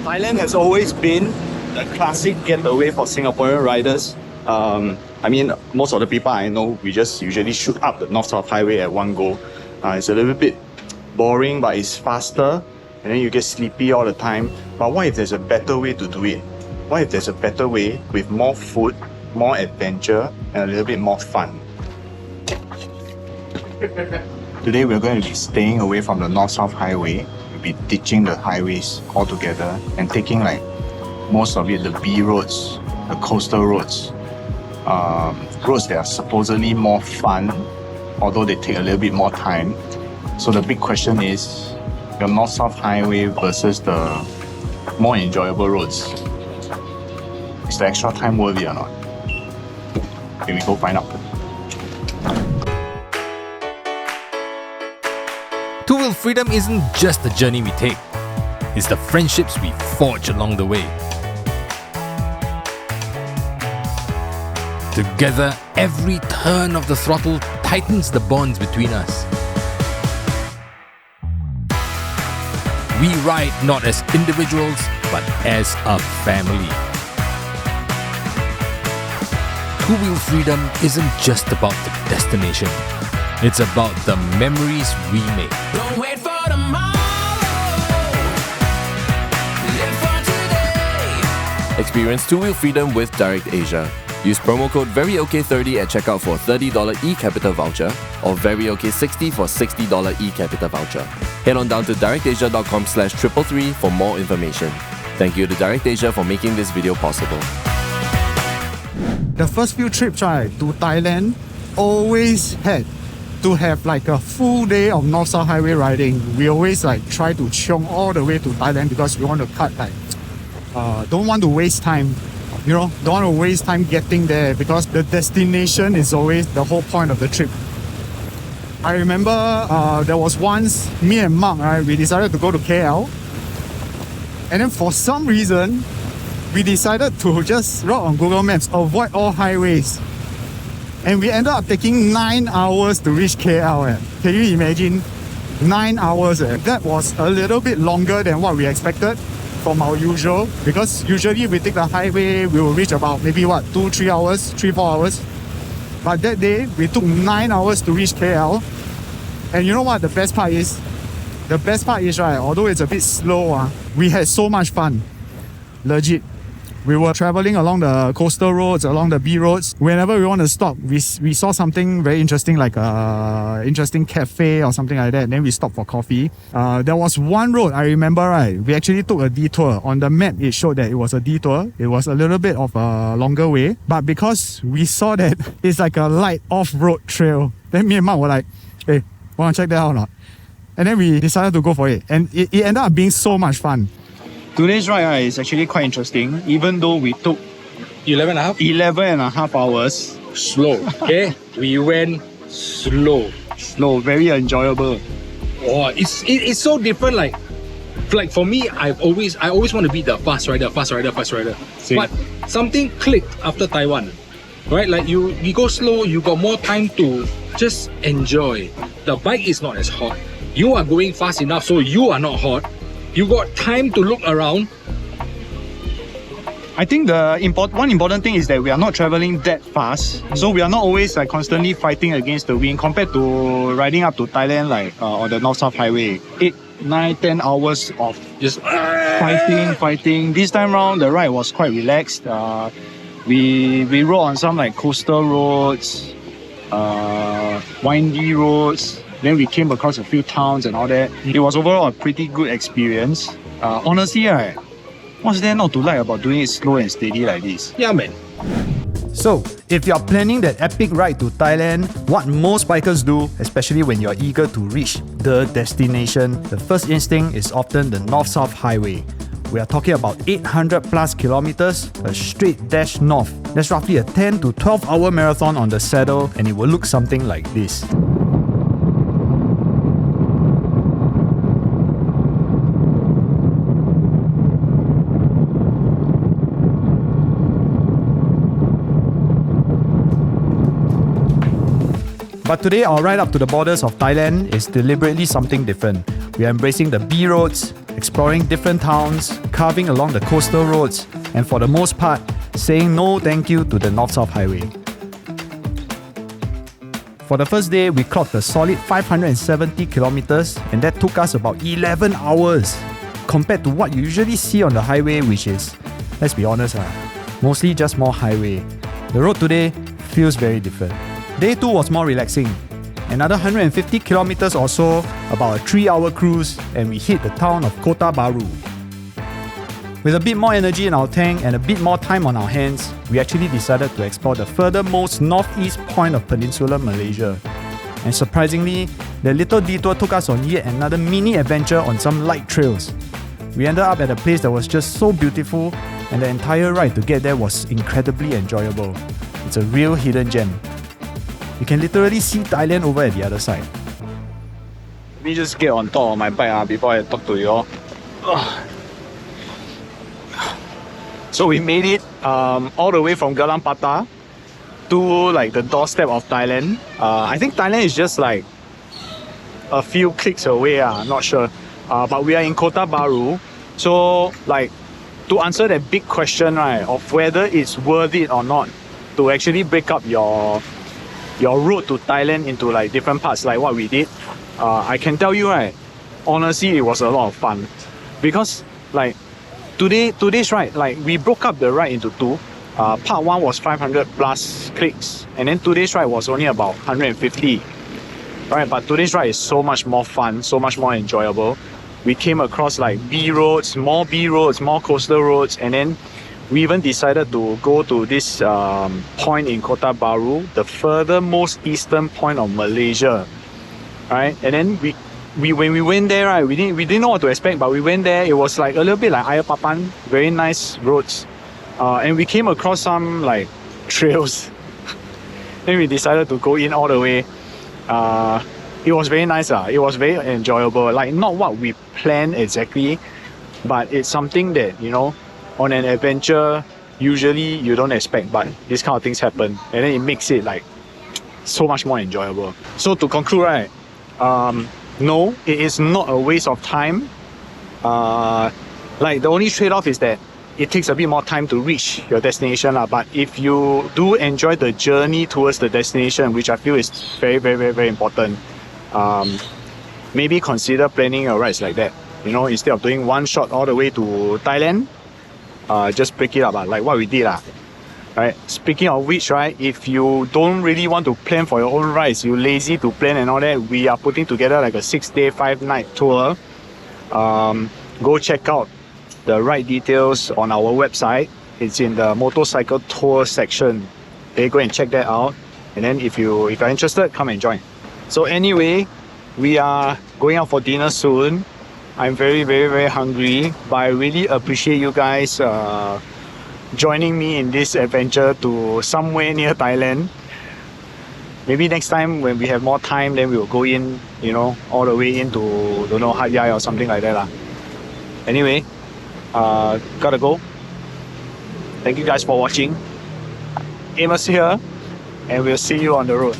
Thailand has always been the classic getaway for Singaporean riders. I mean, most of the people I know, we just usually shoot up the North-South Highway at one go. It's a little bit boring, but it's faster, and then you get sleepy all the time. But what if there's a better way to do it? What if there's a better way with more food, more adventure, and a little bit more fun? Today we're going to be staying away from the North-South Highway. We'll be ditching the highways altogether and taking like most of it, the B roads, the coastal roads, roads that are supposedly more fun, although they take a little bit more time. So the big question is, your North-South Highway versus the more enjoyable roads. Is the extra time worth it or not? Here we go find out. Two-wheel freedom isn't just the journey we take, it's the friendships we forge along the way. Together, every turn of the throttle tightens the bonds between us. We ride not as individuals, but as a family. Two-wheel freedom isn't just about the destination. It's about the memories we make. Don't wait for tomorrow. Live for today. Experience two-wheel freedom with DirectAsia. Use promo code VERYOK30 at checkout for $30 eCapita voucher or VERYOK60 for $60 eCapita voucher. Head on down to directasia.com/333 for more information. Thank you to DirectAsia for making this video possible. The first few trips to Thailand always had to have like a full day of North-South Highway riding. We always like try to chiong all the way to Thailand because we want to cut don't want to waste time. Don't want to waste time getting there because the destination is always the whole point of the trip. I remember there was once me and Mark, we decided to go to KL, and then for some reason we decided to just route on Google Maps, avoid all highways, and we ended up taking 9 hours to reach KL. Can you imagine? 9 hours. That was a little bit longer than what we expected from our usual, because usually we take the highway, we will reach about maybe 3-4 hours. But that day we took 9 hours to reach KL. And you know what the best part is? The best part is, although it's a bit slow, we had so much fun. Legit. We were traveling along the coastal roads, along the B roads. Whenever we want to stop, we saw something very interesting, like a interesting cafe or something like that. Then we stopped for coffee. There was one road I remember, we actually took a detour. On the map, it showed that it was a detour. It was a little bit of a longer way. But because we saw that it's like a light off-road trail, then me and Mark were like, hey, want to check that out or not? And then we decided to go for it. And it ended up being so much fun. Today's ride is actually quite interesting, even though we took 11 and a half hours. slow. Okay, we went slow. Slow, very enjoyable. Oh, it's so different. Like for me, I always want to be the fast rider. Same. But something clicked after Taiwan, right? Like you go slow, you got more time to just enjoy. The bike is not as hot. You are going fast enough, so you are not hot. You got time to look around. I think the one important thing is that we are not traveling that fast, so we are not always like constantly fighting against the wind compared to riding up to Thailand on the North-South Highway. 8, 9, 10 hours of Just fighting. This time around the ride was quite relaxed. We rode on some like coastal roads, windy roads. Then we came across a few towns and all that. It was overall a pretty good experience. Honestly, what's there not to like about doing it slow and steady like this? yeah, man. So, if you're planning that epic ride to Thailand, what most bikers do, especially when you're eager to reach the destination, the first instinct is often the North-South Highway. We are talking about 800 plus kilometers, a straight dash north. That's roughly a 10 to 12 hour marathon on the saddle, and it will look something like this. But today, our ride up to the borders of Thailand is deliberately something different. We are embracing the B roads, exploring different towns, carving along the coastal roads, and for the most part, saying no thank you to the North-South Highway. For the first day, we clocked a solid 570 kilometers, and that took us about 11 hours compared to what you usually see on the highway, which is, let's be honest, mostly just more highway. The road today feels very different. Day 2 was more relaxing. Another 150 kilometers or so, about a 3-hour cruise, and we hit the town of Kota Baru. With a bit more energy in our tank and a bit more time on our hands, we actually decided to explore the furthermost northeast point of peninsular Malaysia. And surprisingly, the little detour took us on yet another mini adventure on some light trails. We ended up at a place that was just so beautiful, and the entire ride to get there was incredibly enjoyable. It's a real hidden gem. You can literally see Thailand over at the other side. Let me just get on top of my bike before I talk to you all. So we made it all the way from Galang Patah to like the doorstep of Thailand. I think Thailand is just like a few clicks away, not sure. But we are in Kota Baru. So like to answer that big question, right, of whether it's worth it or not to actually break up your route to Thailand into like different parts like what we did, I can tell you, right, honestly it was a lot of fun. Because like today's ride, like we broke up the ride into two. Part 1 was 500 plus clicks, and then today's ride was only about 150. Right, but today's ride is so much more fun, so much more enjoyable. We came across like B roads, more coastal roads, and then we even decided to go to this point in Kota Baru, the furthermost eastern point of Malaysia. Right, and then when we went there, right, we didn't know what to expect, but we went there. It was like a little bit like Ayar Papan, very nice roads, and we came across some like trails. Then we decided to go in all the way. It was very nice. It was very enjoyable. Like not what we planned exactly, but it's something that, you know, on an adventure usually you don't expect, but this kind of things happen, and then it makes it like so much more enjoyable. So to conclude, right, no, it is not a waste of time. Like the only trade-off is that it takes a bit more time to reach your destination, but if you do enjoy the journey towards the destination, which I feel is very, very, very, very important, maybe consider planning your rides like that. You know, instead of doing one shot all the way to Thailand, just break it up, like what we did. Right. Speaking of which, right, if you don't really want to plan for your own rides, you're lazy to plan and all that, we are putting together like a 6-day, 5-night tour. Go check out the ride details on our website. It's in the motorcycle tour section. Okay, go and check that out. And then if you're interested, come and join. So anyway, we are going out for dinner soon. I'm very, very, very hungry, but I really appreciate you guys joining me in this adventure to somewhere near Thailand. Maybe next time when we have more time, then we will go in, you know, all the way into, don't know, Hat Yai or something like that. Anyway, gotta go. Thank you guys for watching. Amos here, and we'll see you on the road.